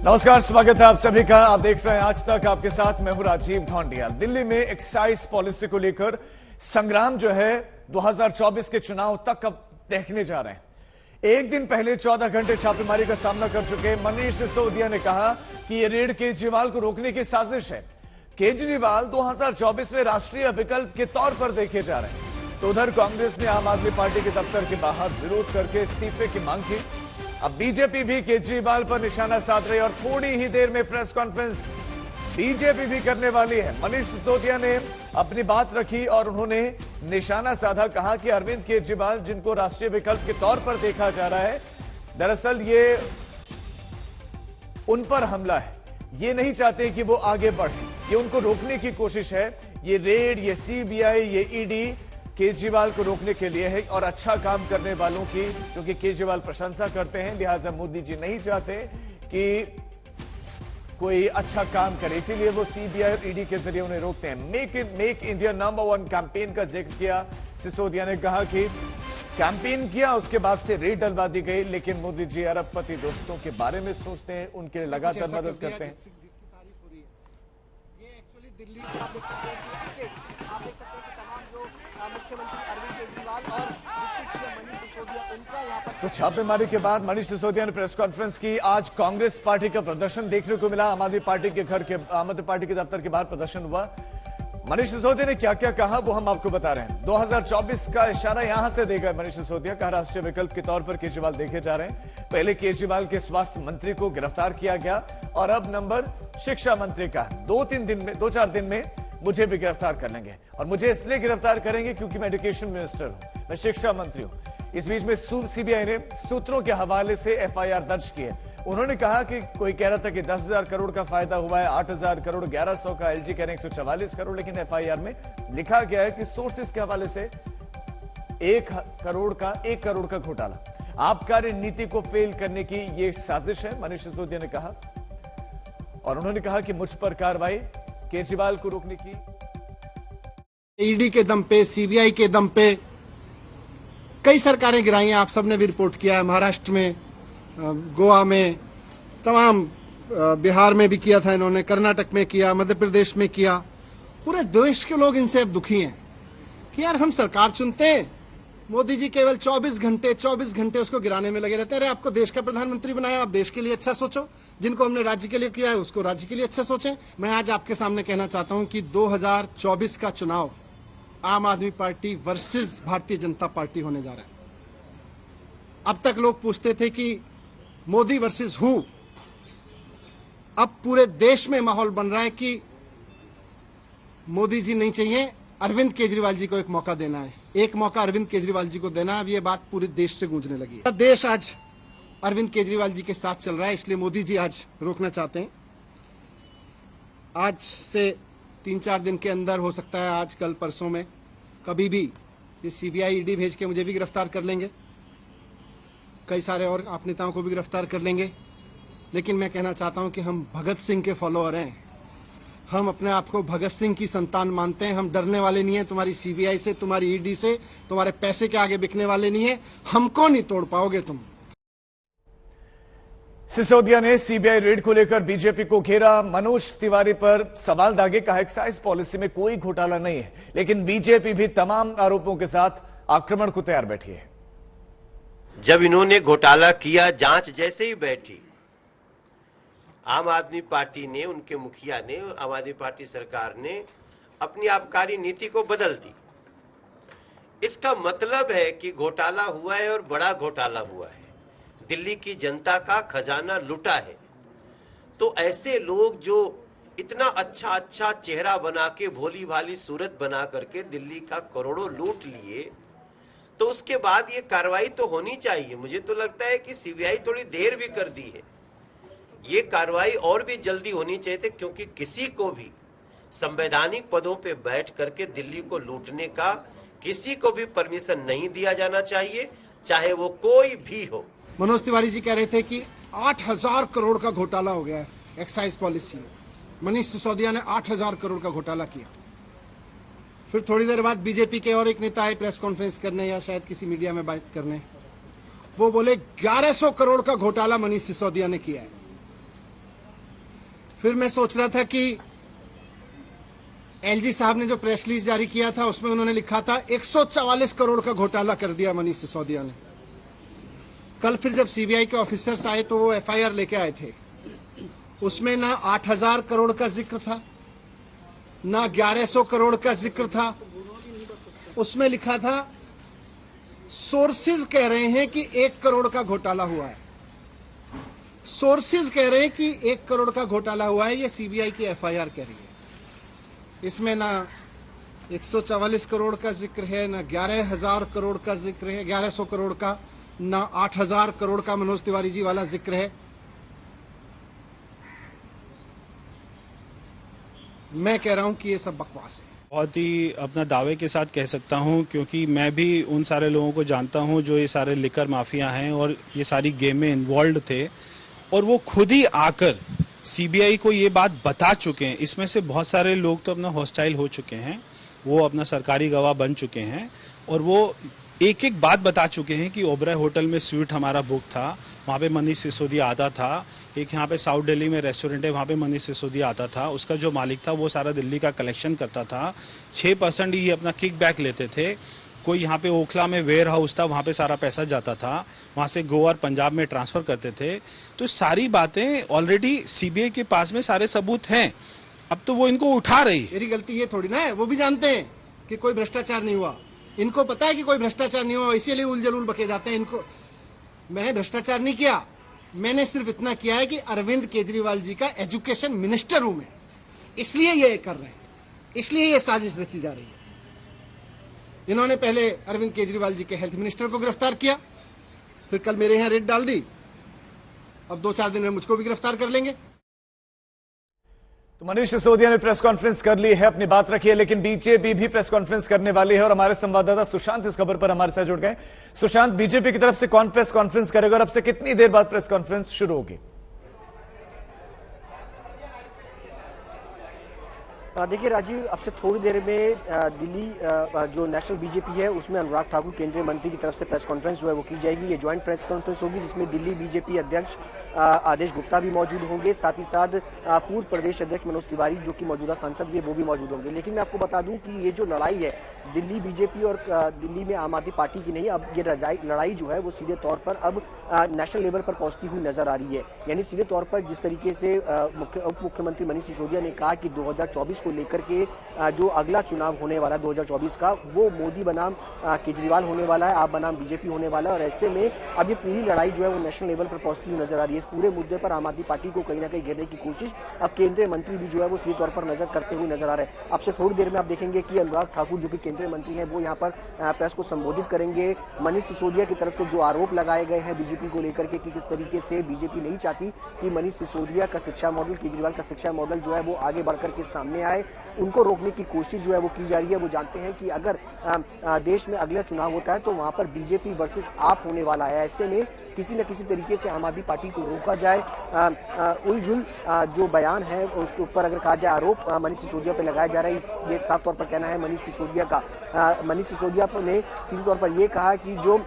नमस्कार, स्वागत है आप सभी का। आप देख रहे हैं आज तक, आपके साथ मैं हूं राजीव ढोंडिया। दिल्ली में एक्साइज पॉलिसी को लेकर संग्राम जो है 2024 के चुनाव तक अब देखने जा रहे हैं। एक दिन पहले 14 घंटे छापेमारी का सामना कर चुके मनीष सिसोदिया ने कहा कि यह रेड केजरीवाल को रोकने की साजिश है। केजरीवाल 2024 में राष्ट्रीय विकल्प के तौर पर देखे जा रहे हैं। तो उधर कांग्रेस ने आम आदमी पार्टी के दफ्तर के बाहर विरोध करके इस्तीफे की मांग की। अब बीजेपी भी केजरीवाल पर निशाना साध रही है और थोड़ी ही देर में प्रेस कॉन्फ्रेंस बीजेपी भी करने वाली है। मनीष सिसोदिया ने अपनी बात रखी और उन्होंने निशाना साधा, कहा कि अरविंद केजरीवाल जिनको राष्ट्रीय विकल्प के तौर पर देखा जा रहा है, दरअसल ये उन पर हमला है। ये नहीं चाहते कि वो आगे बढ़े, ये उनको रोकने की कोशिश है। ये रेड, ये सीबीआई, ये ईडी केजरीवाल को रोकने के लिए है और अच्छा काम करने वालों की, जो कि केजरीवाल प्रशंसा करते हैं। लिहाजा मोदी जी नहीं चाहते कि कोई अच्छा काम करे, इसीलिए वो सीबीआई और ईडी के जरिए उन्हें रोकते हैं। मेक इंडिया नंबर 1 कैंपेन का जिक्र किया सिसोदिया ने, कहा कि कैंपेन किया, उसके बाद से रेड डलवा दी गई, लेकिन मोदी जी अरबपति दोस्तों के बारे में सोचते हैं, उनके लिए लगातार मदद करते हैं। दिल्ली आप देख सकते हैं कि आप देख सकते हैं कि तमाम जो मुख्यमंत्री अरविंद केजरीवाल और डिप्टी सीएम मनीष सिसोदिया, उनका यहाँ पर तो छापेमारी के बाद मनीष सिसोदिया ने प्रेस कॉन्फ्रेंस की। आज कांग्रेस पार्टी का प्रदर्शन देखने को मिला। आम आदमी पार्टी के दफ्तर के बाहर प्रदर्शन हुआ। मनीष सिसोदिया ने क्या क्या कहा वो हम आपको बता रहे हैं। 2024 का इशारा यहां से देगा मनीष सिसोदिया, कहा राष्ट्रीय विकल्प के तौर पर केजरीवाल देखे जा रहे हैं। पहले केजरीवाल के स्वास्थ्य मंत्री को गिरफ्तार किया गया और अब नंबर शिक्षा मंत्री का। 2-4 दिन में मुझे भी गिरफ्तार कर लेंगे और मुझे इसलिए गिरफ्तार करेंगे क्योंकि मैं एजुकेशन मिनिस्टर हूं, मैं शिक्षा मंत्री हूं। इस बीच में सीबीआई ने सूत्रों के हवाले से एफआईआर दर्ज की है। उन्होंने कहा कि कोई कह रहा था कि 10,000 करोड़ का फायदा हुआ है, 8,000 करोड़, 1,100 का, एलजी कह रहे हैं 144 करोड़, लेकिन एफआईआर में लिखा गया है कि सोर्सेस के हवाले से 1 करोड़ का घोटाला। आबकारी नीति को फेल करने की यह साजिश है, मनीष सिसोदिया ने कहा। और उन्होंने कहा कि मुझ पर कार्रवाई केजरीवाल को रोकने की। ईडी के दम पे, सीबीआई के दम पे कई सरकारें गिराई हैं। आप सबने भी रिपोर्ट किया है, महाराष्ट्र में, गोवा में, तमाम बिहार में भी किया था इन्होंने, कर्नाटक में किया, मध्य प्रदेश में किया। पूरे देश के लोग इनसे अब दुखी हैं कि यार हम सरकार चुनते हैं, मोदी जी केवल 24 घंटे उसको गिराने में लगे रहते हैं। अरे आपको देश का प्रधानमंत्री बनाया, आप देश के लिए अच्छा सोचो। जिनको हमने राज्य के लिए किया है उसको राज्य के लिए अच्छा सोचें। मैं आज आपके सामने कहना चाहता हूं कि 2024 का चुनाव आम आदमी party versus Bharatiya Janata party होने जा रहा है। अब तक लोग पूछते थे कि मोदी वर्सेस हु। अब पूरे देश में माहौल बन रहा है कि मोदी जी नहीं चाहिए, अरविंद केजरीवाल जी को एक मौका देना है। एक मौका अरविंद केजरीवाल जी को देना है। अब ये बात पूरे देश से गूंजने लगी है। देश आज अरविंद केजरीवाल जी के साथ चल रहा है, इसलिए मोदी जी आज रोकना चाहते हैं। आज से 3-4 दिन के अंदर, हो सकता है आज, कल, परसों में, कभी भी ये सीबीआई ईडी भेज के मुझे भी गिरफ्तार कर लेंगे, कई सारे और आप नेताओं को भी गिरफ्तार कर लेंगे। लेकिन मैं कहना चाहता हूं कि हम भगत सिंह के फॉलोअर हैं। हम अपने आप को भगत सिंह की संतान मानते हैं। हम डरने वाले नहीं है तुम्हारी सीबीआई से, तुम्हारी ईडी से, तुम्हारे पैसे के आगे बिकने वाले नहीं है। हमको नहीं तोड़ पाओगे तुम। सिसोदिया ने सीबीआई रेड को लेकर बीजेपी को घेरा। मनोज तिवारी पर सवाल दागे, कहा एक्साइज पॉलिसी में कोई घोटाला नहीं है, लेकिन बीजेपी भी तमाम आरोपों के साथ आक्रमण को तैयार बैठी है। जब इन्होंने घोटाला किया, जांच जैसे ही बैठी, आम आदमी पार्टी ने, उनके मुखिया ने, आम आदमी पार्टी सरकार ने अपनी आबकारी नीति को बदल दी। इसका मतलब है कि घोटाला हुआ है और बड़ा घोटाला हुआ है। दिल्ली की जनता का खजाना लूटा है। तो ऐसे लोग जो इतना अच्छा चेहरा बना के, भोली भाली सूरत बना करके दिल्ली का करोड़ों लूट लिए, तो उसके बाद ये कार्रवाई तो होनी चाहिए। मुझे तो लगता है कि सीबीआई थोड़ी देर भी कर दी है। ये कार्रवाई और भी जल्दी होनी चाहिए थी, क्योंकि किसी को भी संवैधानिक पदों पे बैठ करके दिल्ली को लूटने का किसी को भी परमिशन नहीं दिया जाना चाहिए, चाहे वो कोई भी हो। मनोज तिवारी जी कह रहे थे कि 8,000 करोड़ का घोटाला हो गया है एक्साइज पॉलिसी में। मनीष सिसोदिया ने 8,000 करोड़ का घोटाला किया। फिर थोड़ी देर बाद बीजेपी के और एक नेता आए प्रेस कॉन्फ्रेंस करने या शायद किसी मीडिया में बात करने, वो बोले 1,100 करोड़ का घोटाला मनीष सिसोदिया ने किया है। फिर मैं सोच रहा था कि एलजी साहब ने जो प्रेस रिलीज जारी किया था उसमें उन्होंने लिखा था 144 करोड़ का घोटाला कर दिया मनीष सिसोदिया ने। कल फिर जब सीबीआई के ऑफिसर्स आए तो वो एफआईआर लेके आए थे, उसमें ना 8000 करोड़ का जिक्र था, ना 1100 करोड़ का जिक्र था। उसमें लिखा था सोर्सेज कह रहे हैं कि 1 करोड़ का घोटाला हुआ है। सोर्सेज कह रहे हैं कि 1 करोड़ का घोटाला हुआ है, ये सीबीआई की एफआईआर कह रही है। इसमें ना 144 करोड़ का जिक्र है, ना 11,000 करोड़ का जिक्र है, 1100 करोड़ का, ना 8,000 करोड़ का मनोज तिवारी जी वाला जिक्र है। मैं कह रहा हूं कि ये सब बकवास है। बहुत ही अपना दावे के साथ कह सकता हूं, क्योंकि मैं भी उन सारे लोगों को जानता हूं जो ये सारे लिकर माफिया हैं और ये सारी गेम में इन्वॉल्व थे, और वो खुद ही आकर सीबीआई को ये बात बता चुके हैं। इसमें से बहुत सारे लोग तो अपना हॉस्टाइल हो चुके हैं, वो अपना सरकारी गवाह बन चुके हैं, और वो एक एक बात बता चुके हैं कि ओबराय होटल में स्वीट हमारा बुक था, वहाँ पे मनीष सिसोदिया आता था। एक यहाँ पे साउथ दिल्ली में रेस्टोरेंट है, वहाँ पे मनीष सिसोदिया आता था, उसका जो मालिक था वो सारा दिल्ली का कलेक्शन करता था। 6% ही अपना किक बैक लेते थे। कोई यहाँ पे ओखला में वेयर हाउस था, वहाँ पे सारा पैसा जाता था, वहाँ से गोवा और पंजाब में ट्रांसफर करते थे। तो सारी बातें ऑलरेडी सीबीआई के पास में सारे सबूत हैं, अब तो वो इनको उठा रही। मेरी गलती ये थोड़ी ना है, वो भी जानते हैं कि कोई भ्रष्टाचार नहीं हुआ। इनको पता है कि कोई भ्रष्टाचार नहीं हुआ, इसीलिए उलझुल बके जाते हैं इनको। मैंने भ्रष्टाचार नहीं किया, मैंने सिर्फ इतना किया है कि अरविंद केजरीवाल जी का एजुकेशन मिनिस्टर हूं मैं, इसलिए ये कर रहे हैं, इसलिए ये साजिश रची जा रही है। इन्होंने पहले अरविंद केजरीवाल जी के हेल्थ मिनिस्टर को गिरफ्तार किया, फिर कल मेरे यहां रेड डाल दी, अब 2-4 दिन में मुझको भी गिरफ्तार कर लेंगे। तो मनीष सिसोदिया ने प्रेस कॉन्फ्रेंस कर ली है, अपनी बात रखी है, लेकिन बीजेपी भी प्रेस कॉन्फ्रेंस करने वाली है और हमारे संवाददाता सुशांत इस खबर पर हमारे साथ जुड़ गए। सुशांत, बीजेपी की तरफ से कौन प्रेस कॉन्फ्रेंस करेगा और अब से कितनी देर बाद प्रेस कॉन्फ्रेंस शुरू होगी? देखिए राजीव, अब से थोड़ी देर में दिल्ली जो नेशनल बीजेपी है उसमें अनुराग ठाकुर केंद्रीय मंत्री की तरफ से प्रेस कॉन्फ्रेंस जो है वो की जाएगी। ये ज्वाइंट प्रेस कॉन्फ्रेंस होगी जिसमें दिल्ली बीजेपी अध्यक्ष आदेश गुप्ता भी मौजूद होंगे, साथ ही साथ पूर्व प्रदेश अध्यक्ष मनोज तिवारी जो कि मौजूदा सांसद भी है वो भी मौजूद होंगे। लेकिन मैं आपको बता दूं कि ये जो लड़ाई है दिल्ली बीजेपी और दिल्ली में आम आदमी पार्टी की नहीं, अब ये लड़ाई जो है वो सीधे तौर पर अब नेशनल लेवल पर पहुंचती हुई नजर आ रही है। यानी सीधे तौर पर जिस तरीके से उप मुख्यमंत्री मनीष सिसोदिया ने कहा कि 2024 को लेकर के जो अगला चुनाव होने वाला 2024 का वो मोदी बनाम केजरीवाल होने वाला है, आप बनाम बीजेपी होने वाला है, और ऐसे में अब ये पूरी लड़ाई जो है वो नेशनल लेवल पर पहुंचती हुई नजर आ रही है। इस पूरे मुद्दे पर आम आदमी पार्टी को कहीं ना कहीं घेरने की कोशिश अब केंद्रीय मंत्री भी जो है वो सीधे तौर पर नजर करते हुए नजर आ रहे हैं। अब से थोड़ी देर में आप देखेंगे कि अनुराग ठाकुर जो कि केंद्रीय मंत्री है वो यहाँ पर प्रेस को संबोधित करेंगे। मनीष सिसोदिया की तरफ से जो आरोप लगाए गए हैं बीजेपी को लेकर के कि किस तरीके से बीजेपी नहीं चाहती कि मनीष सिसोदिया का शिक्षा मॉडल, केजरीवाल का शिक्षा मॉडल जो है वो आगे बढ़कर के सामने आए, उनको रोकने की कोशिश जो है वो की जा रही है। वो जानते हैं कि अगर देश में अगला चुनाव होता है तो वहां पर बीजेपी वर्सेस आप होने वाला है। ऐसे में किसी न किसी तरीके से आम आदमी पार्टी को रोका जाए। उलझुल जो बयान है उसके ऊपर अगर कहा जाए आरोप मनीष सिसोदिया पे लगाया जा रहा है, ये साफ तौर पर कहना है मनीष सिसोदिया का। मनीष सिसोदिया ने सीधे तौर पर यह कहा कि जो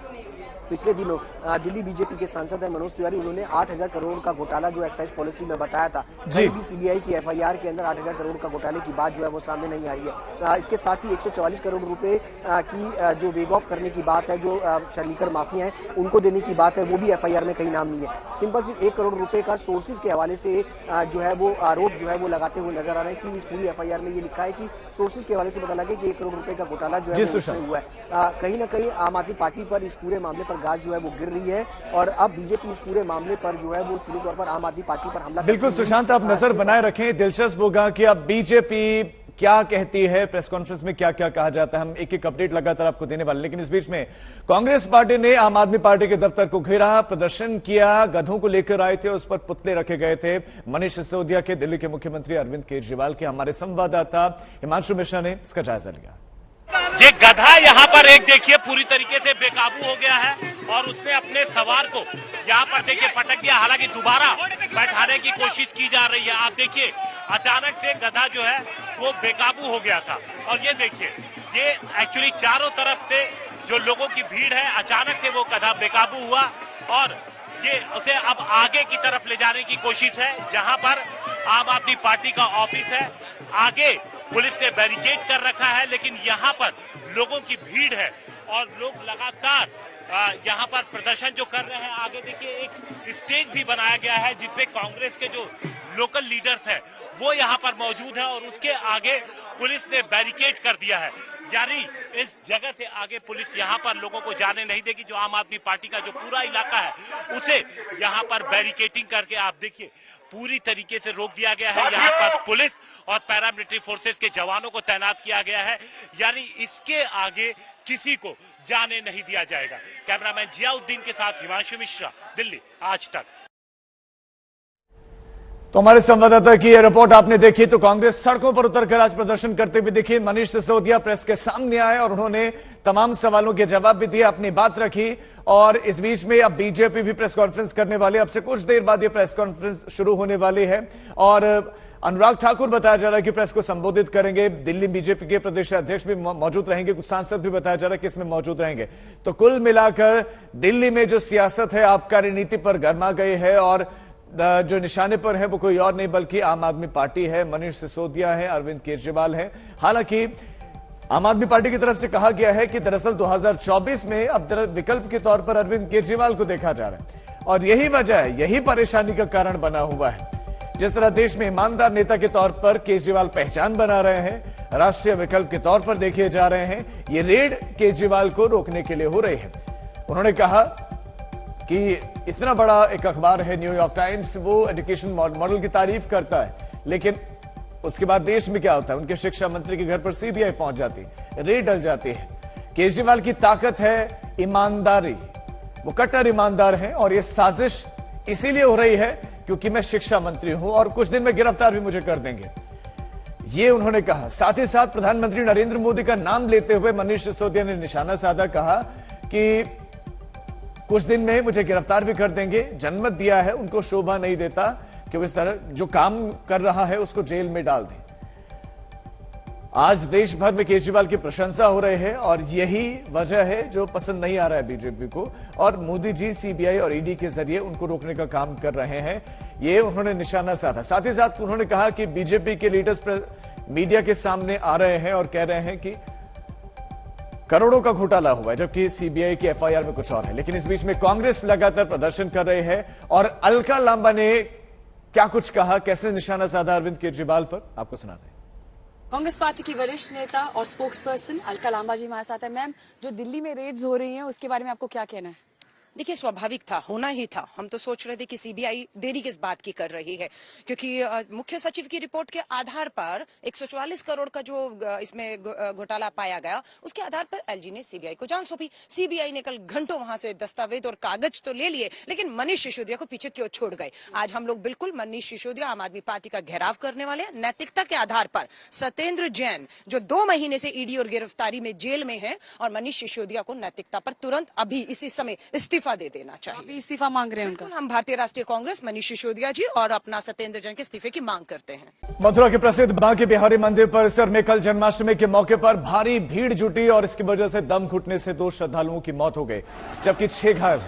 पिछले दिनों दिल्ली बीजेपी के सांसद है मनोज तिवारी, उन्होंने 8,000 करोड़ का घोटाला जो एक्साइज पॉलिसी में बताया था, जी भी सीबीआई की एफआईआर के अंदर 8,000 करोड़ का घोटाले की बात जो है वो सामने नहीं आ रही है। इसके साथ ही 144 करोड़ रुपए की जो वेग ऑफ करने की बात है, जो शरीकर माफिया हैं उनको देने की बात है, वो भी एफआईआर में कहीं नाम नहीं है। सिंपल सिर्फ 1 करोड़ रुपए का सोर्सेज के हवाले से जो है वो आरोप जो है वो लगाते हुए नजर आ रहे हैं कि इस पूरी एफआईआर में ये लिखा है कि सोर्सेज के हवाले से पता लगे कि 1 करोड़ रुपए का घोटाला जो है वो हुआ है। कहीं ना कहीं आम आदमी पार्टी पर इस पूरे मामले पर गाज जो है वो गिर है और अब बीजेपी इस पूरे मामले पर जो है वो सीधे तौर पर आम आदमी पार्टी पर हमला। बिल्कुल सुशांत, आप नजर बनाए रखें, दिलचस्प होगा कि अब बीजेपी क्या कहती है, प्रेस कॉन्फ्रेंस में क्या क्या कहा जाता है, हम एक एक अपडेट लगातार आपको देने वाले। लेकिन इस बीच में कांग्रेस पार्टी ने आम आदमी पार्टी के दफ्तर को घेरा, प्रदर्शन किया, गधों को लेकर आए थे, उस पर पुतले रखे गए थे मनीष सिसोदिया के। दिल्ली के मुख्यमंत्री अरविंद केजरीवाल के हमारे संवाददाता हिमांशु मिश्रा ने इसका जायजा लिया। ये गधा यहाँ पर एक देखिए पूरी तरीके से बेकाबू हो गया है और उसने अपने सवार को यहाँ पर देखिए पटक दिया। हालांकि दोबारा बैठाने की कोशिश की जा रही है। आप देखिए अचानक से गधा जो है वो बेकाबू हो गया था और ये देखिए ये एक्चुअली चारों तरफ से जो लोगों की भीड़ है, अचानक से वो गधा बेकाबू हुआ और ये उसे अब आगे की तरफ ले जाने की कोशिश है, जहां पर आम आदमी पार्टी का ऑफिस है। आगे पुलिस ने बैरिकेड कर रखा है, लेकिन यहाँ पर लोगों की भीड़ है और लोग लगातार यहाँ पर प्रदर्शन जो कर रहे हैं। आगे देखिए एक स्टेज भी बनाया गया है जिसपे कांग्रेस के जो लोकल लीडर्स हैं वो यहाँ पर मौजूद है और उसके आगे पुलिस ने बैरिकेड कर दिया है। यानी इस जगह से आगे पुलिस यहाँ पर लोगों को जाने नहीं देगी। जो आम आदमी पार्टी का जो पूरा इलाका है उसे यहाँ पर बैरिकेडिंग करके आप देखिए पूरी तरीके से रोक दिया गया है। यहाँ पर पुलिस और पैरामिलिट्री फोर्सेस के जवानों को तैनात किया गया है, यानी इसके आगे किसी को जाने नहीं दिया जाएगा। कैमरामैन जियाउद्दीन के साथ हिमांशु मिश्रा, दिल्ली आज तक। तो हमारे संवाददाता की यह रिपोर्ट आपने देखी। तो कांग्रेस सड़कों पर उतरकर आज प्रदर्शन करते हुए दिखी। मनीष सिसोदिया प्रेस के सामने आए और उन्होंने तमाम सवालों के जवाब भी दिए, अपनी बात रखी। और इस बीच में अब बीजेपी भी प्रेस कॉन्फ्रेंस करने वाली है। अब से कुछ देर बाद यह प्रेस कॉन्फ्रेंस शुरू होने वाली है और अनुराग ठाकुर बताया जा रहा है कि प्रेस को संबोधित करेंगे। दिल्ली बीजेपी के प्रदेश अध्यक्ष भी मौजूद रहेंगे, कुछ सांसद भी बताया जा रहा है कि इसमें मौजूद रहेंगे। तो कुल मिलाकर दिल्ली में जो सियासत है आबकारी नीति पर गर्मा गई है और जो निशाने पर है वो कोई और नहीं बल्कि आम आदमी पार्टी है, मनीष सिसोदिया है, अरविंद केजरीवाल है। हालांकि आम आदमी पार्टी की तरफ से कहा गया है कि दरअसल 2024 में अब विकल्प के तौर पर अरविंद केजरीवाल को देखा जा रहा है और यही वजह है, यही परेशानी का कारण बना हुआ है। जिस तरह देश में ईमानदार नेता के तौर पर केजरीवाल पहचान बना रहे हैं, राष्ट्रीय विकल्प के तौर पर देखे जा रहे हैं, ये रेड केजरीवाल को रोकने के लिए हो रही है। उन्होंने कहा कि इतना बड़ा एक अखबार है न्यूयॉर्क टाइम्स, वो एजुकेशन मॉडल की तारीफ करता है, लेकिन उसके बाद देश में क्या होता है, उनके शिक्षा मंत्री के घर पर सीबीआई पहुंच जाती है, रेड डल जाती है। केजरीवाल की ताकत है ईमानदारी, वो कट्टर ईमानदार हैं और ये साजिश इसीलिए हो रही है क्योंकि मैं शिक्षा मंत्री हूं और कुछ दिन में गिरफ्तार भी मुझे कर देंगे, ये उन्होंने कहा। साथ ही साथ प्रधानमंत्री नरेंद्र मोदी का नाम लेते हुए मनीष सिसोदिया ने निशाना साधा, कहा कि कुछ दिन में मुझे गिरफ्तार भी कर देंगे, जनमत दिया है, उनको शोभा नहीं देता कि वो इस तरह जो काम कर रहा है उसको जेल में डाल दे। आज देश भर में केजरीवाल की प्रशंसा हो रही है और यही वजह है जो पसंद नहीं आ रहा है बीजेपी को और मोदी जी सीबीआई और ईडी के जरिए उनको रोकने का काम कर रहे हैं, ये उन्होंने निशाना साधा। साथ ही साथ उन्होंने कहा कि बीजेपी के लीडर्स मीडिया के सामने आ रहे हैं और कह रहे हैं कि करोड़ों का घोटाला हुआ है, जबकि सीबीआई की एफआईआर में कुछ और है। लेकिन इस बीच में कांग्रेस लगातार प्रदर्शन कर रही है और अलका लांबा ने क्या कुछ कहा, कैसे निशाना साधा अरविंद केजरीवाल पर, आपको सुनाते हैं। कांग्रेस पार्टी की वरिष्ठ नेता और स्पोक्स पर्सन अलका लांबा जी हमारे साथ है। मैम, जो दिल्ली में रेड्स हो रही हैं उसके बारे में आपको क्या कहना है? देखिए, स्वाभाविक था, होना ही था। हम तो सोच रहे थे कि सीबीआई देरी किस बात की कर रही है, क्योंकि मुख्य सचिव की रिपोर्ट के आधार पर 144 करोड़ का जो इसमें घोटाला पाया गया, उसके आधार पर एलजी ने सीबीआई को जांच सौंपी। सीबीआई ने कल घंटों वहां से दस्तावेज और कागज तो ले लिए, लेकिन मनीष सिसोदिया को पीछे क्यों छोड़ गए। आज हम लोग बिल्कुल मनीष सिसोदिया आम आदमी पार्टी का घेराव करने वाले हैं। नैतिकता के आधार पर सत्येंद्र जैन जो 2 महीने से ईडी और गिरफ्तारी में जेल में है, और मनीष सिसोदिया को नैतिकता पर तुरंत अभी इसी समय इस्तीफा दे देना चाहिए। अभी इस्तीफा मांग रहे हैं उनका। हम भारतीय राष्ट्रीय कांग्रेस मनीष सिसोदिया जी और अपना सत्येंद्र जैन के इस्तीफे की मांग करते हैं। मथुरा के प्रसिद्ध बांके बिहारी मंदिर परिसर में कल जन्माष्टमी के मौके पर भारी भीड़ जुटी और इसकी वजह से दम घुटने से 2 श्रद्धालुओं की मौत हो गई, जबकि 6 घायल।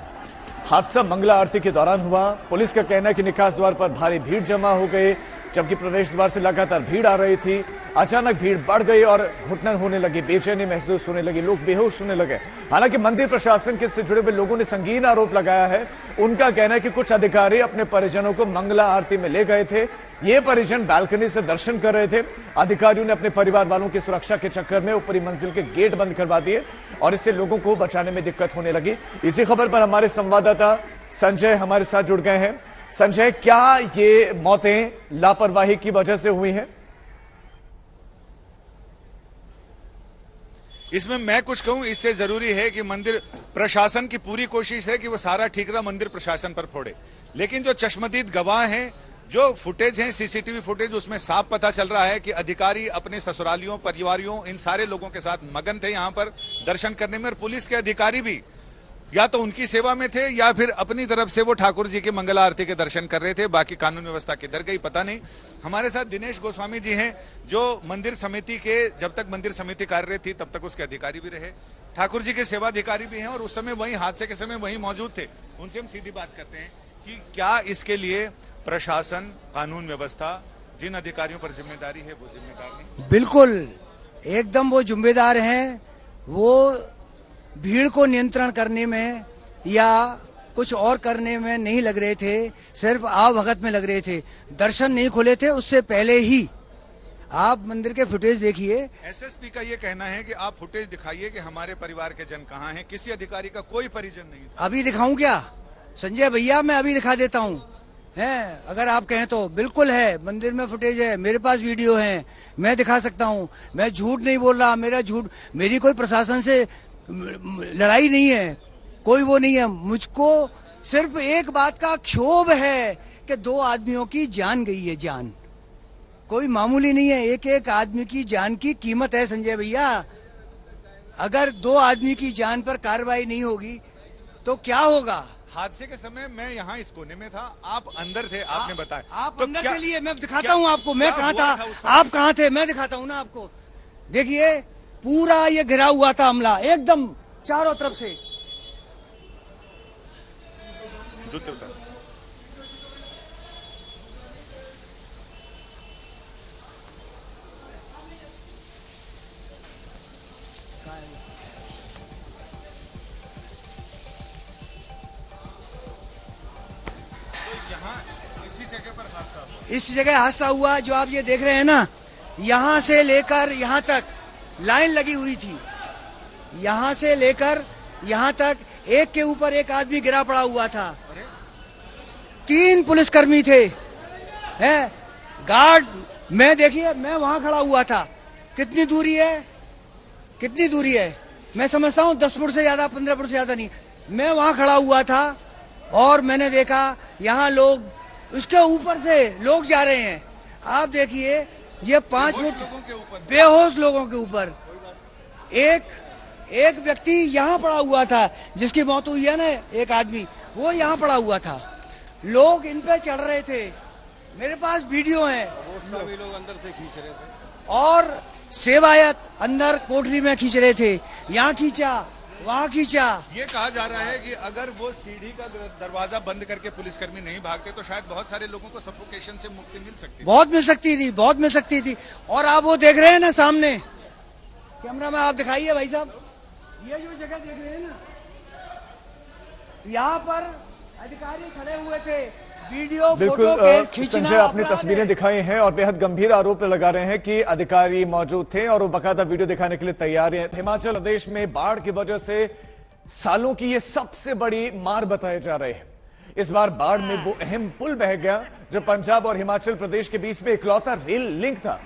हादसा मंगला आरती के दौरान हुआ। पुलिस का कहना है कि निकास द्वार पर भारी भीड़ जमा हो गई, जबकि प्रवेश द्वार से लगातार भीड़ आ रही थी। अचानक भीड़ बढ़ गई और घुटन होने लगी, बेचैनी महसूस होने लगी, लोग बेहोश होने लगे। हालांकि मंदिर प्रशासन के से जुड़े हुए लोगों ने संगीन आरोप लगाया है। उनका कहना है कि कुछ अधिकारी अपने परिजनों को मंगला आरती में ले गए थे, ये परिजन बालकनी से दर्शन कर रहे थे। अधिकारियों ने अपने परिवार वालों की सुरक्षा के चक्कर में ऊपरी मंजिल के गेट बंद करवा दिए और इससे लोगों को बचाने में दिक्कत होने लगी। इसी खबर पर हमारे संवाददाता संजय हमारे साथ जुड़ गए हैं। संजय, क्या ये मौतें लापरवाही की वजह से हुई हैं? इसमें मैं कुछ कहूं, इससे जरूरी है कि मंदिर प्रशासन की पूरी कोशिश है कि वो सारा ठीकरा मंदिर प्रशासन पर फोड़े, लेकिन जो चश्मदीद गवाह हैं, जो फुटेज है, सीसीटीवी फुटेज, उसमें साफ पता चल रहा है कि अधिकारी अपने ससुरालियों, परिवारियों, इन सारे लोगों के साथ मगन थे यहाँ पर दर्शन करने में, और पुलिस के अधिकारी भी या तो उनकी सेवा में थे या फिर अपनी तरफ से वो ठाकुर जी के मंगल आरती के दर्शन कर रहे थे। बाकी कानून व्यवस्था किधर गई पता नहीं। हमारे साथ दिनेश गोस्वामी जी हैं, जो मंदिर समिति के, जब तक मंदिर समिति कार्यरत थी तब तक उसके अधिकारी भी रहे, ठाकुर जी के सेवाधिकारी भी हैं और उस समय वही हादसे के समय वही मौजूद थे। उनसे हम सीधी बात करते हैं कि क्या इसके लिए प्रशासन, कानून व्यवस्था, जिन अधिकारियों पर जिम्मेदारी है वो जिम्मेदार नहीं? बिल्कुल एकदम वो जिम्मेदार हैं। वो भीड़ को नियंत्रण करने में या कुछ और करने में नहीं लग रहे थे, सिर्फ आवभगत में लग रहे थे। दर्शन नहीं खुले थे उससे पहले ही। आप मंदिर के फुटेज देखिए। एसएसपी का ये कहना है कि आप फुटेज दिखाइए कि हमारे परिवार के जन कहाँ हैं, किसी अधिकारी का कोई परिजन नहीं था। अभी दिखाऊं क्या संजय भैया? मैं अभी दिखा देता हूँ, है अगर आप कहें तो। बिल्कुल है, मंदिर में फुटेज है, मेरे पास वीडियो है, मैं दिखा सकता हूँ। मैं झूठ नहीं बोल रहा, मेरी कोई प्रशासन से लड़ाई नहीं है, कोई वो नहीं है। मुझको सिर्फ एक बात का क्षोभ है कि 2 आदमियों की जान गई है। जान कोई मामूली नहीं है, एक एक आदमी की जान की कीमत है संजय भैया। अगर 2 आदमी की जान पर कार्रवाई नहीं होगी तो क्या होगा? हादसे के समय मैं यहाँ इस कोने में था, आप अंदर थे, आपने बताया। आप तो अंदर क्या, चलिए, मैं दिखाता हूँ आपको। मैं कहाँ था, आप कहाँ थे, मैं दिखाता हूँ ना आपको। देखिए पूरा ये घिरा हुआ था हमला, एकदम चारों तरफ से। जूते उतार। इस जगह हादसा हुआ जो आप ये देख रहे हैं ना, यहाँ से लेकर यहाँ तक लाइन लगी हुई थी। यहाँ से लेकर यहाँ तक एक के ऊपर एक आदमी गिरा पड़ा हुआ था। 3 पुलिसकर्मी थे, हैं गार्ड। मैं देखिए, मैं वहां खड़ा हुआ था। कितनी दूरी है, कितनी दूरी है? मैं समझता हूँ 10 फुट से ज्यादा, 15 फुट से ज्यादा नहीं। मैं वहां खड़ा हुआ था और मैंने देखा यहाँ लोग, उसके ऊपर से लोग जा रहे हैं। आप देखिए ये 5 फुट बेहोश लोगों के ऊपर एक व्यक्ति यहाँ पड़ा हुआ था, जिसकी मौत हुई है ना, एक आदमी, वो यहाँ पड़ा हुआ था। लोग इन पे चढ़ रहे थे, मेरे पास वीडियो है। सभी लोग अंदर से खींच रहे थे और सेवायत अंदर कोठरी में खींच रहे थे, यहाँ खींचा, वहाँ खींचा। ये कहा जा रहा है कि अगर वो सीढ़ी का दरवाजा बंद करके पुलिसकर्मी नहीं भागते तो शायद बहुत सारे लोगों को सफोकेशन से मुक्ति मिल सकती थी। बहुत मिल सकती थी, बहुत मिल सकती थी। और आप वो देख रहे हैं ना सामने, कैमरा में आप दिखाइए भाई साहब, ये जो जगह देख रहे हैं ना, यहाँ पर अधिकारी खड़े हुए थे, वीडियो फोटो के खींचना। संजय, आपने तस्वीरें दिखाई हैं और बेहद गंभीर आरोप लगा रहे हैं कि अधिकारी मौजूद थे और वो बकायदा वीडियो दिखाने के लिए तैयार हैं। हिमाचल प्रदेश में बाढ़ की वजह से सालों की ये सबसे बड़ी मार बताए जा रहे हैं। इस बार बाढ़ में वो अहम पुल बह गया जो पंजाब और हिमाचल प्रदेश के बीच में इकलौता रेल लिंक था।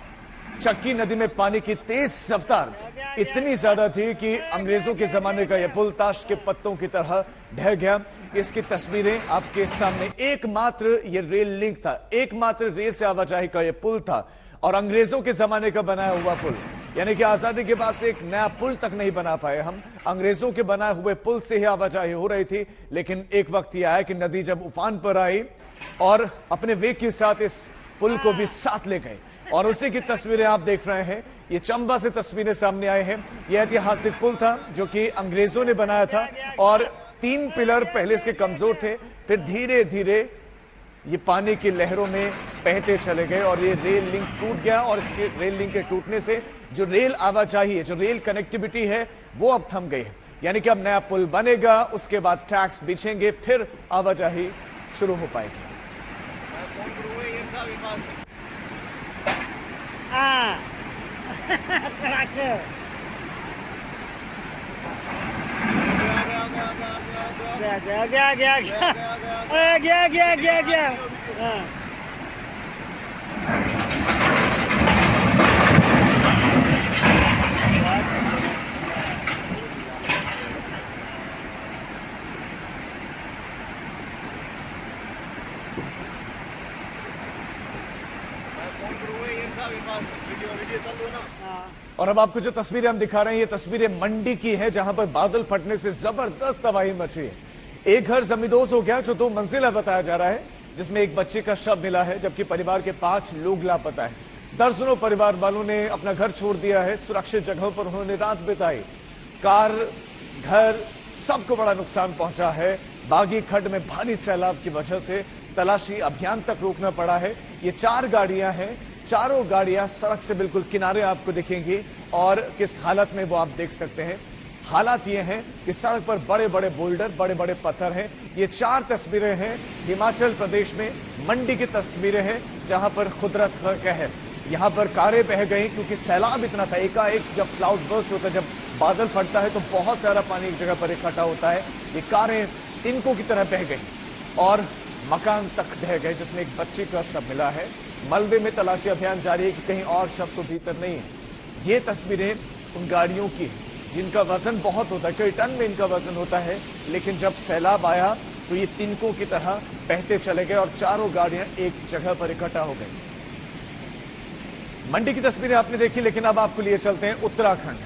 चक्की नदी में पानी की तेज रफ्तार इतनी ज्यादा थी कि अंग्रेजों के जमाने का यह पुल ताश के पत्तों की तरह ढह गया। इसकी तस्वीरें आपके सामने। एकमात्र ये रेल लिंक था, एकमात्र रेल से आवाजाही का यह पुल था और अंग्रेजों के जमाने का बनाया हुआ पुल, यानी कि आजादी के बाद से एक नया पुल तक नहीं बना पाए हम। अंग्रेजों के बनाए हुए पुल से ही आवाजाही हो रही थी, लेकिन एक वक्त यह आया कि नदी जब उफान पर आई और अपने वेग के साथ इस पुल को भी साथ ले गए और उसी की तस्वीरें आप देख रहे हैं। ये चंबा से तस्वीरें सामने आए हैं। यह ऐतिहासिक पुल था जो कि अंग्रेजों ने बनाया था और 3 पिलर पहले इसके कमजोर थे, फिर धीरे धीरे ये पानी की लहरों में बहते चले गए और ये रेल लिंक टूट गया। और इसके रेल लिंक के टूटने से जो रेल आवाजाही है, जो रेल कनेक्टिविटी है, वो अब थम गई है। यानी कि अब नया पुल बनेगा, उसके बाद ट्रैक्स बिछेंगे, फिर आवाजाही शुरू हो पाएगी। गया और अब आपको जो तस्वीरें हम दिखा रहे हैं, ये तस्वीरें मंडी की है, जहां पर बादल फटने से जबरदस्त तबाही मची है। एक घर जमींदोज हो गया जो 2 मंजिला बताया जा रहा है, जिसमें एक बच्चे का शव मिला है, जबकि परिवार के 5 लोग लापता है। दर्जनों परिवार वालों ने अपना घर छोड़ दिया है, सुरक्षित जगहों पर उन्होंने रात बिताई। कार, घर, सबको बड़ा नुकसान पहुंचा है। बागी खड्ड में भारी सैलाब की वजह से तलाशी अभियान तक रोकना पड़ा है। ये 4 गाड़ियां हैं, चारों गाड़ियां सड़क से बिल्कुल किनारे आपको दिखेंगी और किस हालत में वो आप देख सकते हैं। हालात ये हैं कि सड़क पर बड़े बड़े बोल्डर, बड़े बड़े पत्थर हैं। ये 4 तस्वीरें हैं हिमाचल प्रदेश में मंडी की तस्वीरें हैं, जहां पर कुदरत का कहर। यहां पर कारें बह गई क्योंकि सैलाब इतना था। एकाएक जब क्लाउड बर्स्ट होता है, जब बादल फटता है तो बहुत सारा पानी एक जगह पर इकट्ठा होता है। ये कारें तिनकों की तरह बह गई और मकान तक ढह गए, जिसमें एक बच्चे का शव मिला है। मलबे में तलाशी अभियान जारी है कि कहीं और शव तो भीतर नहीं है। ये तस्वीरें उन गाड़ियों की हैं जिनका वजन बहुत होता है, कई टन में इनका वजन होता है, लेकिन जब सैलाब आया तो ये तिनकों की तरह बहते चले गए और चारों गाड़ियां एक जगह पर इकट्ठा हो गई। मंडी की तस्वीरें आपने देखी, लेकिन अब आपको लिए चलते हैं उत्तराखंड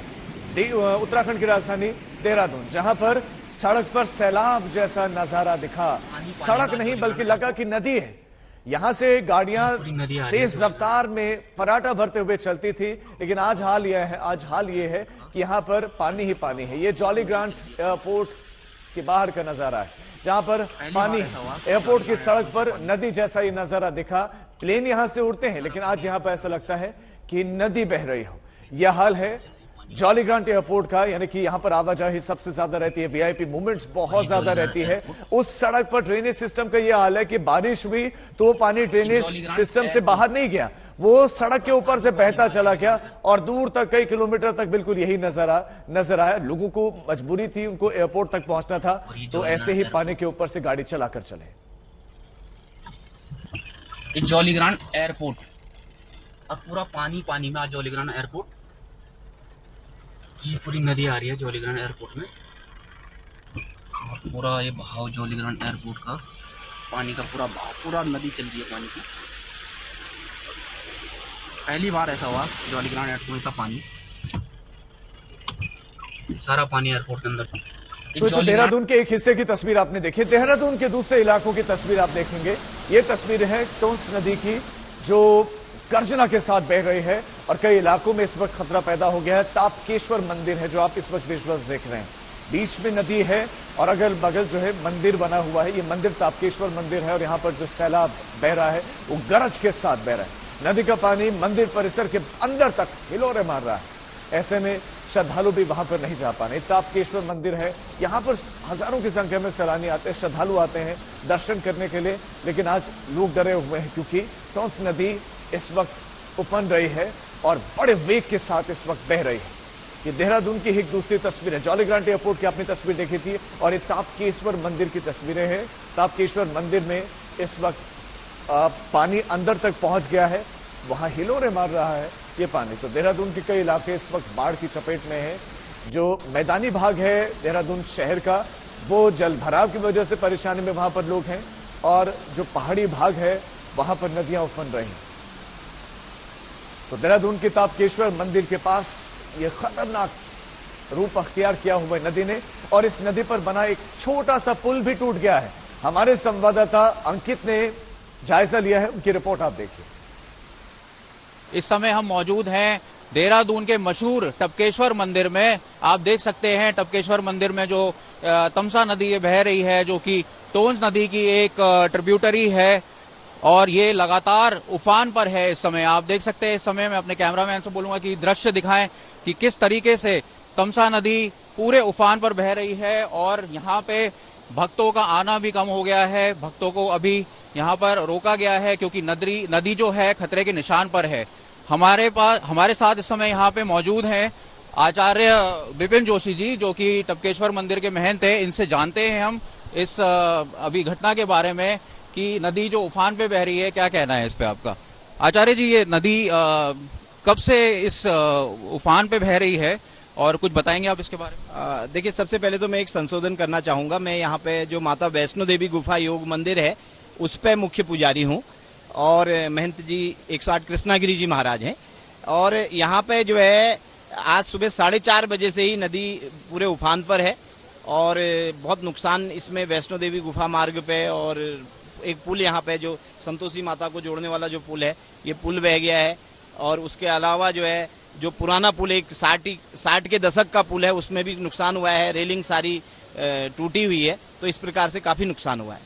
की राजधानी देहरादून, जहां पर सड़क पर सैलाब जैसा नजारा दिखा। सड़क नहीं बल्कि लगा कि नदी है। यहां से गाड़ियां तेज रफ्तार में फराटा भरते हुए चलती थी, लेकिन आज हाल ये है कि यहां पर पानी ही पानी है। ये जॉली ग्रांट एयरपोर्ट के बाहर का नजारा है, जहां पर पानी एयरपोर्ट की सड़क पर नदी जैसा ये नजारा दिखा। प्लेन यहां से उड़ते हैं, लेकिन आज यहां पर ऐसा लगता है कि नदी बह रही हो। यह हाल है जॉली ग्रांट एयरपोर्ट का, यानी कि यहां पर आवाजाही सबसे ज्यादा रहती है, वीआईपी मूवमेंट्स बहुत ज्यादा रहती है। उस सड़क पर ड्रेनेज सिस्टम का यह हाल है कि बारिश हुई तो वो पानी ड्रेनेज सिस्टम से बाहर नहीं गया, वो सड़क के ऊपर से बहता चला गया और दूर तक कई किलोमीटर तक बिल्कुल यही नजर आया। लोगों को मजबूरी थी, उनको एयरपोर्ट तक पहुंचना था, तो ऐसे ही पानी के ऊपर से गाड़ी चलाकर चले। जॉली ग्रांट एयरपोर्ट, अब पूरा पानी पानी में आज जॉली ग्रांट एयरपोर्ट, ये पूरी नदी आ रही है जॉली ग्रांट एयरपोर्ट में और पूरा ये बहाव जॉली ग्रांट एयरपोर्ट का पानी का पूरा बहाव, पूरा नदी चल रही है पानी की। पहली बार ऐसा हुआ जॉली ग्रांट एयरपोर्ट का पानी, सारा पानी एयरपोर्ट के अंदर। तो देहरादून के एक हिस्से की तस्वीर आपने देखी, देहरादून के दूसरे इलाकों की तस्वीर आप देखेंगे। ये तस्वीर है टोंस नदी की, जो गर्जना के साथ बह रही है और कई इलाकों में इस वक्त खतरा पैदा हो गया है। तापकेश्वर मंदिर है जो आप इस वक्त विजुअल्स देख रहे हैं, बीच में नदी है और अगल बगल जो है मंदिर बना हुआ है। ये मंदिर तापकेश्वर मंदिर है और यहाँ पर जो सैलाब बह रहा है वो गरज के साथ बह रहा है। नदी का पानी मंदिर परिसर के अंदर तक हिलोरे मार रहा है। ऐसे में श्रद्धालु भी वहां पर नहीं जा पा रहे। तापकेश्वर मंदिर है, यहाँ पर हजारों की संख्या में सैलानी आते हैं, श्रद्धालु आते हैं दर्शन करने के लिए, लेकिन आज लोग डरे हुए हैं क्योंकि टोंस नदी इस वक्त उफन रही है और बड़े वेग के साथ इस वक्त बह रही है। ये देहरादून की एक दूसरी तस्वीर है, जॉली ग्रांट एयरपोर्ट की आपने तस्वीर देखी थी और ये तापकेश्वर मंदिर की तस्वीरें हैं। तापकेश्वर मंदिर में इस वक्त पानी अंदर तक पहुंच गया है, वहां हिलोरे मार रहा है ये पानी। तो देहरादून के कई इलाके इस वक्त बाढ़ की चपेट में है। जो मैदानी भाग है देहरादून शहर का, वो जल भराव की वजह से परेशानी में वहां पर लोग हैं और जो पहाड़ी भाग है वहां पर नदियां उफन रही हैं। तो देहरादून के तापकेश्वर मंदिर के पास ये खतरनाक रूप अख्तियार किया हुआ नदी ने, और इस नदी पर बना एक छोटा सा पुल भी टूट गया है। हमारे संवाददाता अंकित ने जायजा लिया है, उनकी रिपोर्ट आप देखिए। इस समय हम मौजूद हैं देहरादून के मशहूर टपकेश्वर मंदिर में। आप देख सकते हैं टपकेश्वर मंदिर में जो तमसा नदी बह रही है, जो कि टोंस नदी की एक ट्रिब्यूटरी है और ये लगातार उफान पर है। इस समय आप देख सकते हैं, इस समय मैं अपने कैमरामैन से बोलूंगा कि दृश्य दिखाएं कि किस तरीके से तमसा नदी पूरे उफान पर बह रही है और यहाँ पे भक्तों का आना भी कम हो गया है। भक्तों को अभी यहाँ पर रोका गया है क्योंकि नदी जो है खतरे के निशान पर है। हमारे साथ इस समय यहाँ पे मौजूद हैं आचार्य विपिन जोशी जी, जो कि टपकेश्वर मंदिर के महंत है। इनसे जानते हैं हम इस अभी घटना के बारे में कि नदी जो उफान पे बह रही है, क्या कहना है इस पे आपका? आचार्य जी, ये नदी कब से इस उफान पे बह रही है और कुछ बताएंगे आप इसके बारे में? देखिए, सबसे पहले तो मैं एक संशोधन करना चाहूंगा। मैं यहाँ पे जो माता वैष्णो देवी गुफा योग मंदिर है उस पे मुख्य पुजारी हूँ और महंत जी 108 कृष्णागिरी जी महाराज हैं। और यहाँ पे जो है आज सुबह 4:30 बजे से ही नदी पूरे उफान पर है और बहुत नुकसान इसमें वैष्णो देवी गुफा मार्ग पे और एक पुल यहाँ पे जो संतोषी माता को जोड़ने वाला जो पुल है ये पुल बह गया है। और उसके अलावा जो है जो पुराना पुल एक 60 के दशक का पुल है उसमें भी नुकसान हुआ है, रेलिंग सारी टूटी हुई है, तो इस प्रकार से काफी नुकसान हुआ है।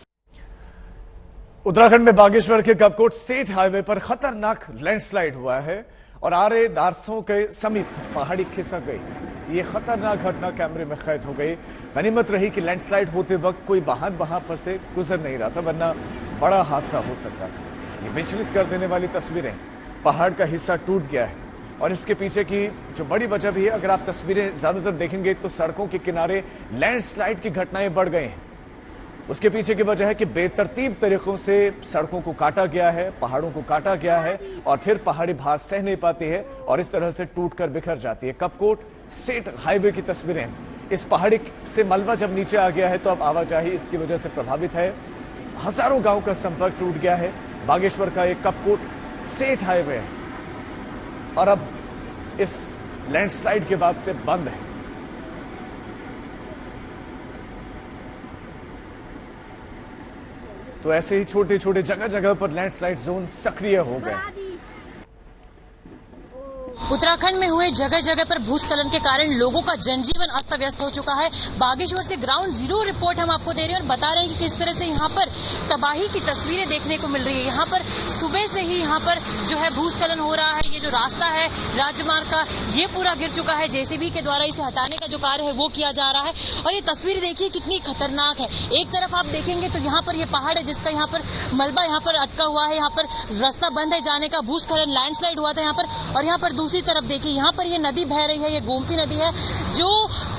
उत्तराखंड में बागेश्वर के कपकोट स्टेट हाईवे पर खतरनाक लैंडस्लाइड हुआ है और आरे दारसों के समीप पहाड़ी खिसक गई। ये खतरनाक घटना कैमरे में कैद हो गई। गनीमत रही कि लैंडस्लाइड होते वक्त कोई वाहन वहां पर से गुजर नहीं रहा था, वरना बड़ा हादसा हो सकता था। ये विचलित कर देने वाली तस्वीरें, पहाड़ का हिस्सा टूट गया है और इसके पीछे की जो बड़ी वजह भी है, अगर आप तस्वीरें ज्यादातर देखेंगे तो सड़कों के किनारे लैंडस्लाइड की घटनाएं बढ़ गई हैं। उसके पीछे की वजह है कि बेतरतीब तरीकों से सड़कों को काटा गया है, पहाड़ों को काटा गया है और फिर पहाड़ी भार सह नहीं पाती है और इस तरह से टूटकर बिखर जाती है। कपकोट स्टेट हाईवे की तस्वीरें, इस पहाड़ी से मलबा जब नीचे आ गया है तो अब आवाजाही इसकी वजह से प्रभावित है। हजारों गांव का संपर्क टूट गया है। बागेश्वर का एक कपकोट स्टेट हाईवे है और अब इस लैंडस्लाइड के बाद से बंद है। तो ऐसे ही छोटे छोटे जगह जगह पर लैंडस्लाइड जोन सक्रिय हो गए। उत्तराखंड में हुए जगह जगह पर भूस्खलन के कारण लोगों का जनजीवन अस्त व्यस्त हो चुका है। बागेश्वर से ग्राउंड जीरो रिपोर्ट हम आपको दे रहे हैं और बता रहे हैं कि किस तरह से यहाँ पर तबाही की तस्वीरें देखने को मिल रही है। यहाँ पर सुबह से ही यहाँ पर जो है भूस्खलन हो रहा है। ये जो रास्ता है राजमार्ग का ये पूरा गिर चुका है। जेसीबी के द्वारा इसे हटाने का जो कार्य है वो किया जा रहा है और ये तस्वीर देखिए कितनी खतरनाक है। एक तरफ आप देखेंगे तो यहाँ पर ये पहाड़ है जिसका यहाँ पर मलबा यहाँ पर अटका हुआ है, यहाँ पर रास्ता बंद है जाने का। भूस्खलन लैंडस्लाइड हुआ था यहाँ पर और यहाँ पर दूसरी तरफ देखिए यहाँ पर ये नदी बह रही है, ये गोमती नदी है जो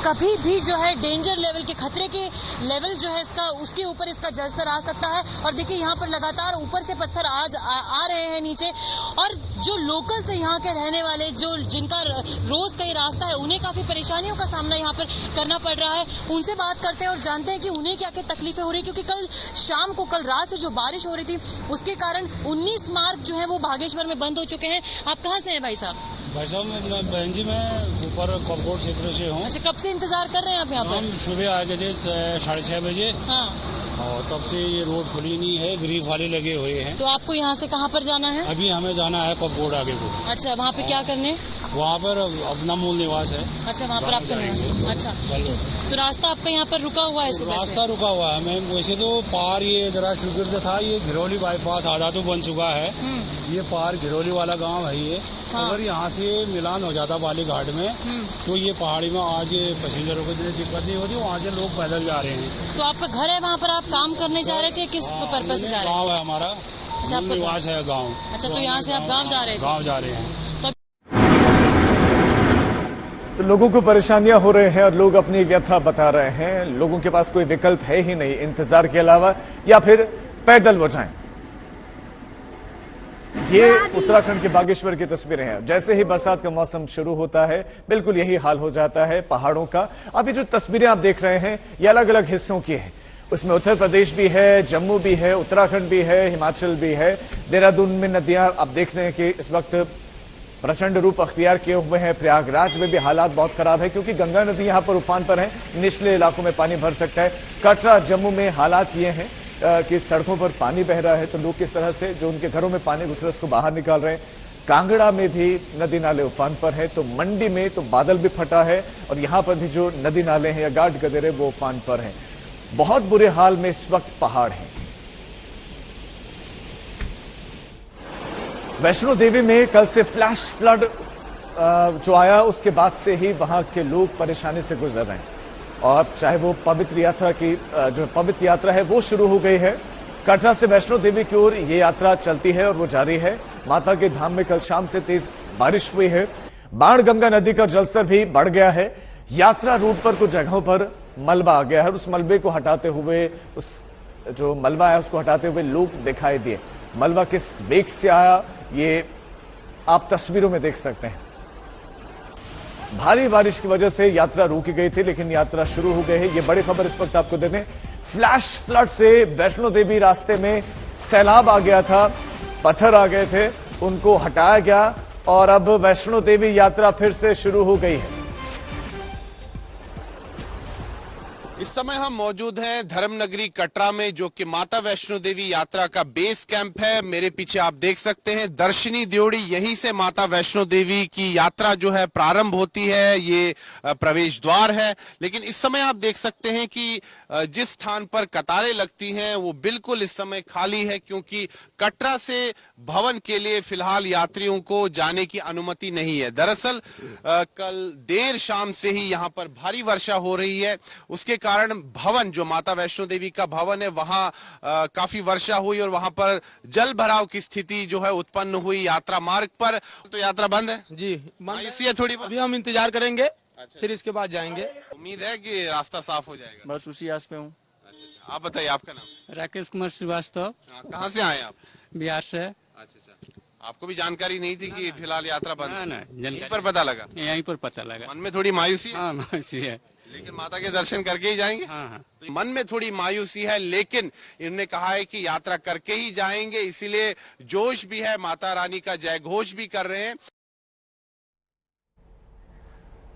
कभी भी जो है डेंजर लेवल के खतरे के लेवल जो है इसका उसके ऊपर इसका जलस्तर आ सकता है। और देखिए यहाँ पर लगातार ऊपर से पत्थर आ रहे हैं नीचे और जो लोकल्स है यहाँ के रहने वाले जो जिनका रोज का ये रास्ता है उन्हें काफी परेशानियों का सामना यहाँ पर करना पड़ रहा है। उनसे बात करते हैं और जानते हैं कि उन्हें क्या क्या तकलीफें हो रही है, क्योंकि कल शाम को कल रात से जो बारिश हो रही थी उसके कारण 19 मार्ग जो है वो बागेश्वर में बंद हो चुके हैं। आप कहाँ से हैं भाई साहब? भाई साहब मैं बहन जी मैं ऊपर कपकोट क्षेत्र से हूँ। अच्छा, कब से इंतजार कर रहे हैं आप यहाँ पर? हम सुबह आ गए थे 6:30 बजे। हाँ। और तब से ये रोड खुली नहीं है, ग्रीफ वाले लगे हुए हैं। तो आपको यहाँ से कहाँ पर जाना है? अभी हमें जाना है कपकोट आगे को। अच्छा, वहाँ पे क्या करने? वहाँ पर अपना मूल निवास है। अच्छा, वहाँ पर आपका निवास। अच्छा, तो रास्ता आपका यहाँ पर रुका हुआ है सुबह से? रास्ता रुका हुआ है। मैं वैसे तो पार ये जरा शुगर था, ये घिरौली बाईपास आधा तो बन चुका है। ये पार घिरौली वाला गाँव है ये। हाँ। अगर यहाँ से मिलान हो जाता बाली घाट में तो ये पहाड़ी में आज पैसेंजरों को दिक्कत नहीं होती, वहाँ से लोग पैदल जा रहे हैं। तो आपका घर है वहाँ पर, आप काम करने जा रहे थे, किस पर्पज से जा रहे हैं? गाँव है हमारा। अच्छा, निवास है गाँव। अच्छा, तो यहाँ से आप गाँव जा रहे थे? गाँव जा रहे हैं। तो लोगों को परेशानियां हो रहे हैं और लोग अपनी व्यथा बता रहे हैं। लोगों के पास कोई विकल्प है ही नहीं इंतजार के अलावा, या फिर पैदल वो जाएं। ये उत्तराखंड के बागेश्वर की तस्वीरें हैं। जैसे ही बरसात का मौसम शुरू होता है बिल्कुल यही हाल हो जाता है पहाड़ों का। अभी जो तस्वीरें आप देख रहे हैं ये अलग अलग हिस्सों की है। उसमें उत्तर प्रदेश भी है, जम्मू भी है, उत्तराखंड भी है, हिमाचल भी है। देहरादून में नदियां आप देख रहे हैं कि इस वक्त प्रचंड रूप अख्तियार किए हुए हैं। प्रयागराज में भी हालात बहुत खराब है क्योंकि गंगा नदी यहां पर उफान पर है, निचले इलाकों में पानी भर सकता है। कटरा जम्मू में हालात ये हैं कि सड़कों पर पानी बह रहा है तो लोग किस तरह से जो उनके घरों में पानी घुस रहा है उसको बाहर निकाल रहे हैं। कांगड़ा में भी नदी नाले उफान पर है, तो मंडी में तो बादल भी फटा है और यहां पर भी जो नदी नाले हैं या गाड गदेरे वो उफान पर हैं। बहुत बुरे हाल में इस वक्त पहाड़ है। वैष्णो देवी में कल से फ्लैश फ्लड जो आया उसके बाद से ही वहां के लोग परेशानी से गुजर रहे हैं और चाहे वो पवित्र यात्रा की जो पवित्र यात्रा है वो शुरू हो गई है। कटरा से वैष्णो देवी की ओर ये यात्रा चलती है और वो जारी है। माता के धाम में कल शाम से तेज बारिश हुई है। बाणगंगा नदी का जलस्तर भी बढ़ गया है। यात्रा रूट पर कुछ जगहों पर मलबा आ गया है। उस मलबे को हटाते हुए उस जो मलबा है उसको हटाते हुए लोग दिखाई दिए। मलबा किस वेग से आया ये आप तस्वीरों में देख सकते हैं। भारी बारिश की वजह से यात्रा रोकी गई थी लेकिन यात्रा शुरू हो गई है। ये बड़ी खबर इस वक्त आपको दे दें। फ्लैश फ्लड से वैष्णो देवी रास्ते में सैलाब आ गया था। पत्थर आ गए थे उनको हटाया गया और अब वैष्णो देवी यात्रा फिर से शुरू हो गई है। इस समय हम मौजूद हैं धर्मनगरी कटरा में, जो कि माता वैष्णो देवी यात्रा का बेस कैंप है। मेरे पीछे आप देख सकते हैं दर्शनी ड्योढ़ी, यहीं से माता वैष्णो देवी की यात्रा जो है प्रारंभ होती है। ये प्रवेश द्वार है, लेकिन इस समय आप देख सकते हैं कि जिस स्थान पर कतारें लगती हैं वो बिल्कुल इस समय खाली है, क्योंकि कटरा से भवन के लिए फिलहाल यात्रियों को जाने की अनुमति नहीं है। दरअसल कल देर शाम से ही यहाँ पर भारी वर्षा हो रही है, उसके कारण भवन, जो माता वैष्णो देवी का भवन है, वहां काफी वर्षा हुई और वहां पर जल भराव की स्थिति जो है उत्पन्न हुई यात्रा मार्ग पर। तो यात्रा बंद है जी, ऐसी है थोड़ी। अभी हम इंतजार करेंगे, फिर इसके बाद जाएंगे। उम्मीद है कि रास्ता साफ हो जाएगा। बस उसी आस पे हूँ। अच्छा, आप बताइए आपका नाम? राकेश कुमार श्रीवास्तव। कहाँ से आए आप? बिहार से। अच्छा, आपको भी जानकारी नहीं थी कि फिलहाल यात्रा बंद? ना, यहीं पर पता लगा? यहीं पर पता लगा। मन में थोड़ी मायूसी है? हाँ, मायूसी है, लेकिन माता के दर्शन करके ही जाएंगे। हाँ। तो मन में थोड़ी मायूसी है, लेकिन इन्होंने कहा है कि यात्रा करके ही जाएंगे, इसीलिए जोश भी है, माता रानी का जय घोष भी कर रहे हैं।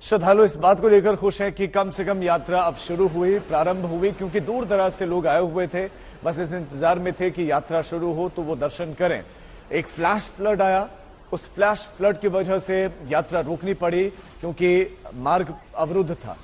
श्रद्धालु इस बात को लेकर खुश हैं कि कम से कम यात्रा अब शुरू हुई, प्रारंभ हुई, क्योंकि दूर दराज से लोग आए हुए थे, बस इस इंतजार में थे कि यात्रा शुरू हो तो वो दर्शन करें। एक फ्लैश फ्लड आया, उस फ्लैश फ्लड की वजह से यात्रा रोकनी पड़ी क्योंकि मार्ग अवरुद्ध था।